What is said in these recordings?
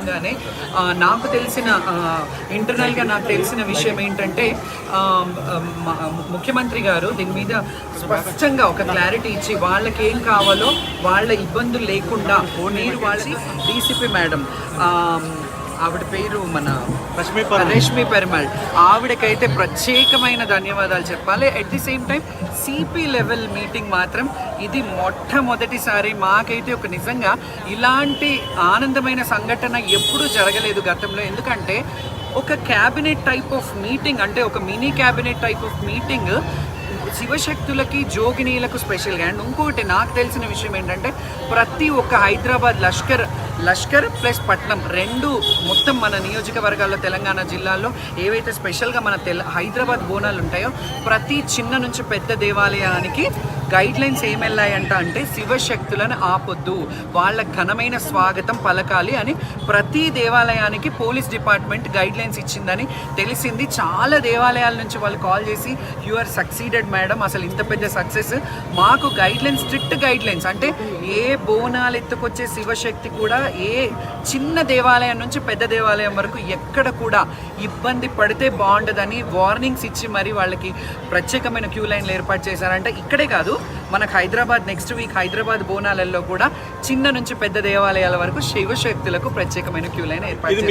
భాగంగానే నాకు తెలిసిన ఇంటర్నల్గా నాకు తెలిసిన విషయం ఏంటంటే ముఖ్యమంత్రి గారు దీని మీద స్పష్టంగా ఒక క్లారిటీ ఇచ్చి వాళ్ళకి ఏం కావాలో వాళ్ళ ఇబ్బందులు లేకుండా మీరు వాళ్ళకి డీసీపీ మేడం ఆవిడ పేరు మన రష్మి పరిమళ్ ఆవిడకైతే ప్రత్యేకమైన ధన్యవాదాలు చెప్పాలి. At the same time CP level meeting మాత్రం ఇది మొట్టమొదటిసారి మాకైతే ఒక నిజంగా ఇలాంటి ఆనందమైన సంఘటన ఎప్పుడూ జరగలేదు గతంలో. ఎందుకంటే ఒక క్యాబినెట్ టైప్ ఆఫ్ మీటింగ్ అంటే ఒక mini cabinet type of meeting శివశక్తులకి జోగినీలకు స్పెషల్గా. అండ్ ఇంకోటి నాకు తెలిసిన విషయం ఏంటంటే ప్రతి ఒక్క హైదరాబాద్ లష్కర్ ప్లస్ పట్నం రెండు మొత్తం మన నియోజకవర్గాల్లో తెలంగాణ జిల్లాల్లో ఏవైతే స్పెషల్గా మన హైదరాబాద్ బోనాలు ఉంటాయో ప్రతి చిన్న నుంచి పెద్ద దేవాలయానికి గైడ్లైన్స్ ఏమెళ్ళాయంట అంటే శివశక్తులను ఆపొద్దు, వాళ్ళ ఘనమైన స్వాగతం పలకాలి అని ప్రతి దేవాలయానికి పోలీస్ డిపార్ట్మెంట్ గైడ్లైన్స్ ఇచ్చిందని తెలిసింది. చాలా దేవాలయాల నుంచి వాళ్ళు కాల్ చేసి యు ఆర్ సక్సీడెడ్ మేడం, అసలు ఇంత పెద్ద సక్సెస్ మాకు గైడ్లైన్స్ స్ట్రిక్ట్ గైడ్లైన్స్ అంటే ఏ బోనాలు ఎత్తుకొచ్చే శివశక్తి కూడా ఏ చిన్న దేవాలయం నుంచి పెద్ద దేవాలయం వరకు ఎక్కడ కూడా ఇబ్బంది పడితే బాగుండదని వార్నింగ్స్ ఇచ్చి మరి వాళ్ళకి ప్రత్యేకమైన క్యూ లైన్లు ఏర్పాటు చేశారంటే ఇక్కడే కాదు మనకు హైదరాబాద్ నెక్స్ట్ వీక్ హైదరాబాద్ బోనాలలో కూడా చిన్న నుంచి పెద్ద దేవాలయాల వరకు శివశక్తులకు ప్రత్యేకమైన క్యూ లైన్ ఏర్పాటు.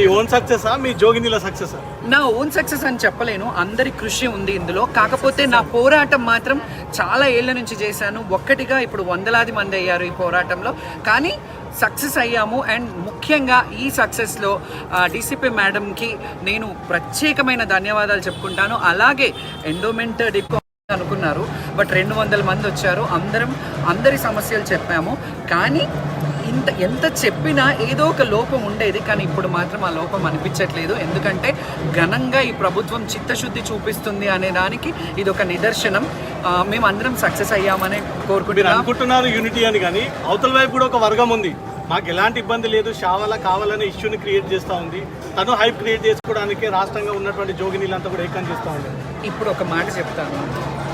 నా ఓన్ సక్సెస్ అని చెప్పలేను, అందరి కృషి ఉంది ఇందులో. కాకపోతే నా పోరాటం మాత్రం చాలా ఏళ్ల నుంచి చేశాను. ఒక్కటిగా ఇప్పుడు వందలాది మంది అయ్యారు ఈ పోరాటంలో, కానీ సక్సెస్ అయ్యాము. అండ్ ముఖ్యంగా ఈ సక్సెస్లో డీసీపీ మేడంకి నేను ప్రత్యేకమైన ధన్యవాదాలు చెప్పుకుంటాను. అలాగే ఎండోమెంట్ డిపో అనుకున్నారు బట్ 200 మంది వచ్చారు, అందరి సమస్యలు చెప్పాము. కానీ ఎంత చెప్పినా ఏదో ఒక లోపం ఉండేది, కానీ ఇప్పుడు మాత్రం ఆ లోపం అనిపించట్లేదు. ఎందుకంటే ఘనంగా ఈ ప్రభుత్వం చిత్తశుద్ధి చూపిస్తుంది అనే దానికి ఇది ఒక నిదర్శనం. మేము అందరం సక్సెస్ అయ్యామని అనుకుంటున్నారు యూనిటీ అని, కానీ అవతల వైపు కూడా ఒక వర్గం ఉంది మాకు ఎలాంటి ఇబ్బంది లేదు షావాలా కావాలనే ఇష్యూని క్రియేట్ చేస్తూ ఉంది. తను హైప్ క్రియేట్ చేసుకోవడానికి రాష్ట్రంగా ఉన్నటువంటి జోగినీలంతా కూడా ఏకం చేస్తూ ఉంది. ఇప్పుడు ఒక మాట చెప్తాను,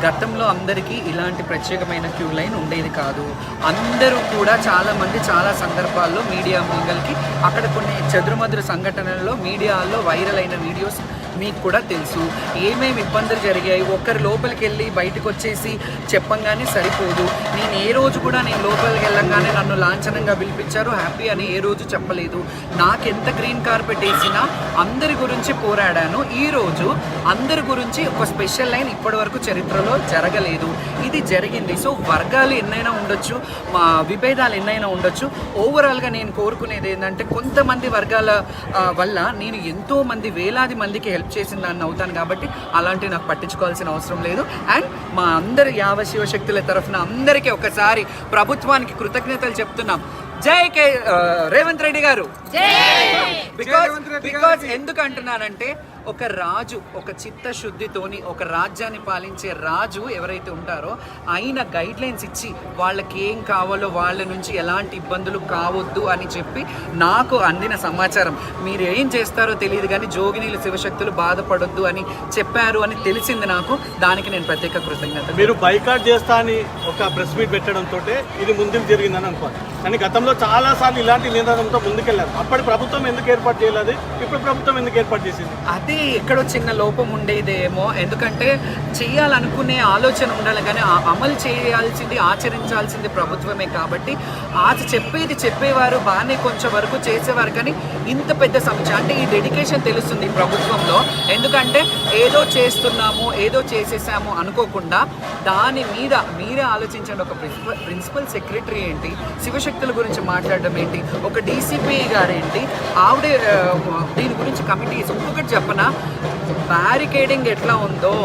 గతంలో అందరికీ ఇలాంటి ప్రత్యేకమైన క్యూ లైన్ ఉండేది కాదు. అందరూ కూడా చాలామంది చాలా సందర్భాల్లో మీడియా ముంగల్కి అక్కడ కొన్ని చెదురుమదురు సంఘటనల్లో మీడియాలో వైరల్ అయిన వీడియోస్ మీకు కూడా తెలుసు. ఏమేమి ఇబ్బందులు జరిగాయి ఒక్కరు లోపలికి వెళ్ళి బయటకు వచ్చేసి చెప్పంగానే సరిపోదు. నేను ఏ రోజు కూడా నేను లోపలికి వెళ్ళంగానే నన్ను లాంఛనంగా పిలిపించారు హ్యాపీ అని ఏ రోజు చెప్పలేదు. నాకెంత గ్రీన్ కార్పెట్ వేసినా అందరి గురించి పోరాడాను. ఈరోజు అందరి గురించి ఒక స్పెషల్ లైన్ ఇప్పటి వరకు చరిత్రలో జరగలేదు, ఇది జరిగింది. సో వర్గాలు ఎన్నైనా ఉండొచ్చు, మా విభేదాలు ఎన్నైనా ఉండొచ్చు, ఓవరాల్గా నేను కోరుకునేది ఏంటంటే కొంతమంది వర్గాల వల్ల నేను ఎంతోమంది వేలాది మందికి హెల్ప్ చేసిన దాన్ని అవుతాను. కాబట్టి అలాంటివి నాకు పట్టించుకోవాల్సిన అవసరం లేదు. అండ్ మా అందరి యావ శివశక్తుల తరఫున అందరికీ ఒకసారి ప్రభుత్వానికి కృతజ్ఞతలు చెప్తున్నాం. జై రేవంత్ రెడ్డి గారు. బికాజ్ ఎందుకు అంటున్నానంటే ఒక రాజు ఒక చిత్తశుద్ధితోని ఒక రాజ్యాన్ని పాలించే రాజు ఎవరైతే ఉంటారో ఆయన గైడ్లైన్స్ ఇచ్చి వాళ్ళకి ఏం కావాలో వాళ్ళ నుంచి ఎలాంటి ఇబ్బందులు కావద్దు అని చెప్పి నాకు అందిన సమాచారం, మీరు ఏం చేస్తారో తెలియదు కానీ జోగినీలు శివశక్తులు బాధపడొద్దు అని చెప్పారు అని తెలిసింది నాకు. దానికి నేను ప్రత్యేక కృతజ్ఞత. మీరు బైకాట్ చేస్తా అని ఒక ప్రెస్ మీట్ పెట్టడంతో ఇది ముందుకు జరిగిందని అనుకోవాలి, కానీ గతంలో చాలాసార్లు ఇలాంటి నినాదంతో ముందుకెళ్ళారు. అప్పటి ప్రభుత్వం ఎందుకు ఏర్పాటు చేయలేదు, ఇప్పుడు ప్రభుత్వం ఎందుకు ఏర్పాటు చేసింది? అదే ఎక్కడో చిన్న లోపం ఉండేదేమో. ఎందుకంటే చేయాలనుకునే ఆలోచన ఉండాలి కానీ అమలు చేయాల్సింది ఆచరించాల్సింది ప్రభుత్వమే. కాబట్టి చెప్పేవారు బాగానే కొంచెం వరకు చేసేవారు, కానీ ఇంత పెద్ద సమస్య అంటే ఈ డెడికేషన్ తెలుస్తుంది ఈ ప్రభుత్వంలో. ఎందుకంటే ఏదో చేస్తున్నాము ఏదో చేసేసాము అనుకోకుండా దాని మీద మీరే ఆలోచించండి. ఒక ప్రిన్సిపల్ సెక్రటరీ ఏంటి, శివశక్తుల గురించి మాట్లాడడం ఏంటి, ఒక డీసీపీ గారు ఏంటి, ఆవిడే దీని గురించి కమిటీస్. ఇంకొకటి చెప్పనా, బ్యారికేడింగ్ ఎట్లా ఉందో,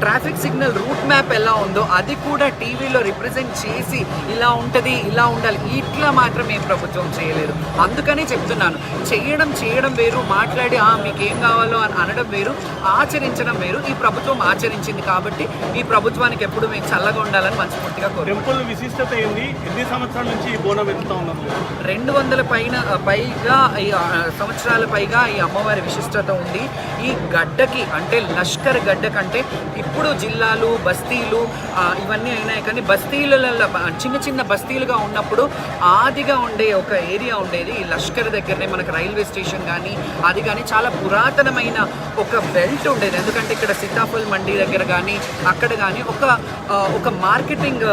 ట్రాఫిక్ సిగ్నల్ రూట్ మ్యాప్ ఎలా ఉందో అది కూడా టీవీలో రిప్రజెంట్ చేసి ఇలా ఉంటుంది ఇలా ఉండాలి, ఇట్లా మాత్రం ఏం ప్రభుత్వం చేయలేదు. అందుకని చెప్తున్నాను, చేయడం వేరు, మాట్లాడి మీకు ఏం కావాలో అని అనడం వేరు, ఆచరించడం వేరు. ఈ ప్రభుత్వం ఆచరించింది కాబట్టి ఈ ప్రభుత్వానికి ఎప్పుడు మేము చల్లగా ఉండాలని మనస్ఫూర్తిగా కోరుకుంటున్నాం. విశిష్టత ఏంది? ఎన్ని సంవత్సరాల నుంచి ఈ బోనం ఎత్తుతా ఉన్నాం? 200 పైగా సంవత్సరాల పైగా ఈ అమ్మవారి విశిష్టత ఉంది. ఈ గడ్డకి అంటే లష్కర్ గడ్డ కంటే ఇప్పుడు జిల్లాలు బస్తీలు ఇవన్నీ అయినాయి, కానీ బస్తీలలో చిన్న చిన్న బస్తీలుగా ఉన్నప్పుడు ఆదిగా ఉండే ఒక ఏరియా ఉండేది ఈ లష్కర్ దగ్గర దగ్గరనే మనకు రైల్వే స్టేషన్ కానీ అది కానీ చాలా పురాతనమైన ఒక బెల్ట్ ఉండేది. ఎందుకంటే ఇక్కడ సీతాఫల్ మండి దగ్గర కానీ అక్కడ కానీ ఒక మార్కెటింగ్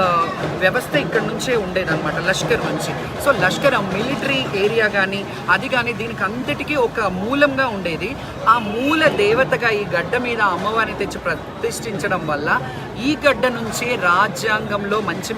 వ్యవస్థ ఇక్కడ నుంచే ఉండేదన్నమాట, లష్కర్ నుంచి. సో లష్కర్ మిలిటరీ ఏరియా కానీ అది కానీ దీనికి అంతటికీ ఒక మూలంగా ఉండేది. ఆ మూల దేవతగా ఈ గడ్డ మీద అమ్మవారిని తెచ్చి ప్రతిష్ఠించడం వల్ల ఈ గడ్డ నుంచే రాజ్యాంగంలో మంచి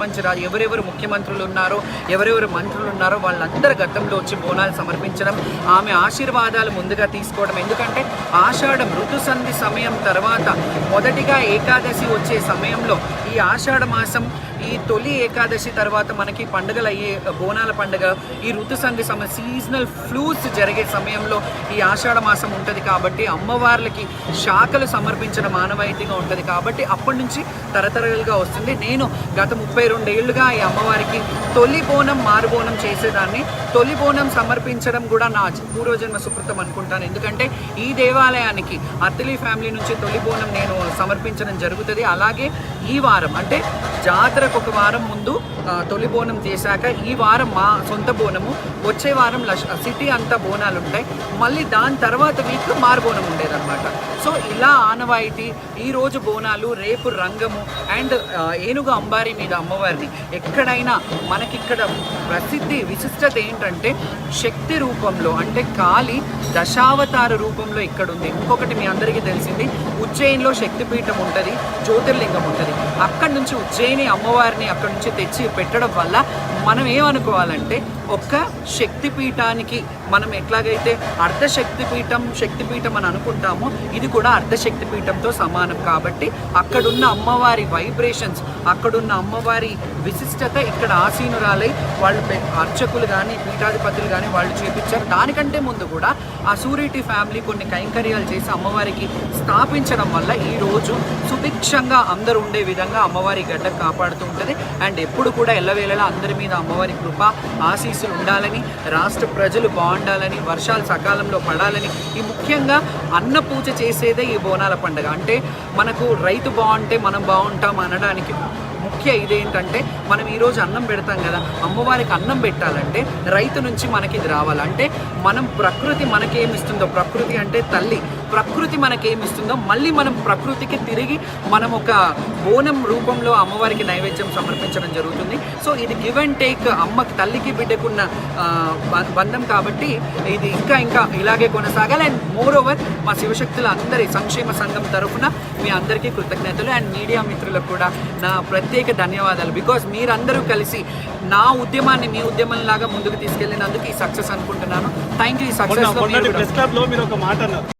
ఎవరెవరు ముఖ్యమంత్రులు ఉన్నారో, ఎవరెవరు మంత్రులు ఉన్నారో వాళ్ళందరూ గతంలో వచ్చి బోనాలు సమర్పించడం, ఆమె ఆశీర్వాదాలు ముందుగా తీసుకోవడం. ఎందుకంటే ఆషాఢం ఋతుసంధి సమయం తర్వాత మొదటిగా ఏకాదశి వచ్చే సమయంలో ఈ ఆషాఢ మాసం, ఈ తొలి ఏకాదశి తర్వాత మనకి పండుగలు అయ్యే బోనాల పండుగ, ఈ ఋతుసంధి సమయం సీజనల్ ఫ్లూస్ జరిగే సమయంలో ఈ ఆషాఢ మాసం ఉంటుంది. కాబట్టి అమ్మవార్లకి శాఖలు సమర్పించడం ఆనవాయితీగా ఉంటుంది. కాబట్టి అప్పటి నుంచి తరతరాలుగా వస్తుంది. నేను గత 32 ఏళ్ళుగా ఈ అమ్మవారికి తొలి బోనం మారుబోనం చేసేదాన్ని. తొలి బోనం సమర్పించడం కూడా నా పూర్వజన్మ సుకృతం అనుకుంటాను. ఎందుకంటే ఈ దేవాలయానికి అత్తిలి ఫ్యామిలీ నుంచి తొలి బోనం నేను సమర్పించడం జరుగుతుంది. అలాగే ఈ వారం అంటే జాతరకు ఒక వారం ముందు తొలి బోనం చేశాక ఈ వారం మా సొంత బోనము, వచ్చే వారం సిటీ అంతా బోనాలు ఉంటాయి. మళ్ళీ దాని తర్వాత వీక్ మారుబోనం ఉండేదన్నమాట. సో ఇలా ఆనవాయితీ ఈరోజు బోనాలు, రేపు రంగము అండ్ ఏనుగు అంబారి మీద అమ్మవారిని. ఎక్కడైనా మనకిక్కడ ప్రసిద్ధి విశిష్టత ఏంటంటే శక్తి రూపంలో, అంటే కాళీ దశావతార రూపంలో ఇక్కడ ఉంది. ఇంకొకటి మీ అందరికీ తెలిసింది, ఉజ్జయిన్లో శక్తిపీఠం ఉంటుంది, జ్యోతిర్లింగం ఉంటుంది. అక్కడి నుంచి ఉజ్జయిని అమ్మవారిని అక్కడి నుంచి తెచ్చి పెట్టడం వల్ల మనం ఏమనుకోవాలంటే ఒక్క శక్తిపీఠానికి మనం ఎట్లాగైతే శక్తిపీఠం అని అనుకుంటామో ఇది కూడా అర్ధశక్తిపీఠంతో సమానం. కాబట్టి అక్కడున్న అమ్మవారి వైబ్రేషన్స్, అక్కడున్న అమ్మవారి విశిష్టత ఇక్కడ ఆసీనురాలై వాళ్ళు అర్చకులు కానీ పీఠాధిపతులు కానీ వాళ్ళు చేపించారు. దానికంటే ముందు కూడా ఆ సూరిటీ ఫ్యామిలీ కొన్ని కైంకర్యాలు చేసి అమ్మవారికి స్థాపించడం వల్ల ఈరోజు సుభిక్షంగా అందరూ ఉండే విధంగా అమ్మవారి గడ్డ కాపాడుతూ ఉంటుంది. అండ్ ఎప్పుడు కూడా ఎల్లవేళలా అందరి మీద అమ్మవారి కృప ఆశీస్సులు ఉండాలని, రాష్ట్ర ప్రజలు బాగుండాలని, వర్షాలు సకాలంలో పడాలని, ఈ ముఖ్యంగా అన్న పూజ చేసేదే ఈ బోనాల పండుగ. అంటే మనకు రైతు బాగుంటే మనం బాగుంటాం అనడానికి ముఖ్య ఇదేంటంటే మనం ఈరోజు అన్నం పెడతాం కదా, అమ్మవారికి అన్నం పెట్టాలంటే రైతు నుంచి మనకి ఇది రావాలంటే మనం ప్రకృతి మనకేమిస్తుందో, ప్రకృతి అంటే తల్లి, ప్రకృతి మనకేమిస్తుందో మళ్ళీ మనం ప్రకృతికి తిరిగి మనం ఒక బోనం రూపంలో అమ్మవారికి నైవేద్యం సమర్పించడం జరుగుతుంది. సో ఇది గివ్ అండ్ టేక్, అమ్మకి తల్లికి బిడ్డకున్న బంధం. కాబట్టి ఇది ఇంకా ఇలాగే కొనసాగాలి. అండ్ మోర్ ఓవర్ మా శివశక్తుల అందరి సంక్షేమ సంఘం తరఫున మీ అందరికీ కృతజ్ఞతలు. అండ్ మీడియా మిత్రులకు కూడా నా ప్రత్యేక ధన్యవాదాలు. బికాజ్ మీరందరూ కలిసి నా ఉద్యమాన్ని మీ ఉద్యమంలాగా ముందుకు తీసుకెళ్ళినందుకు ఈ సక్సెస్ అనుకుంటున్నాను. Thank you. ఈ సక్సెస్ ప్రెస్ క్లబ్ లో మీరు ఒక మాట అన్నారు,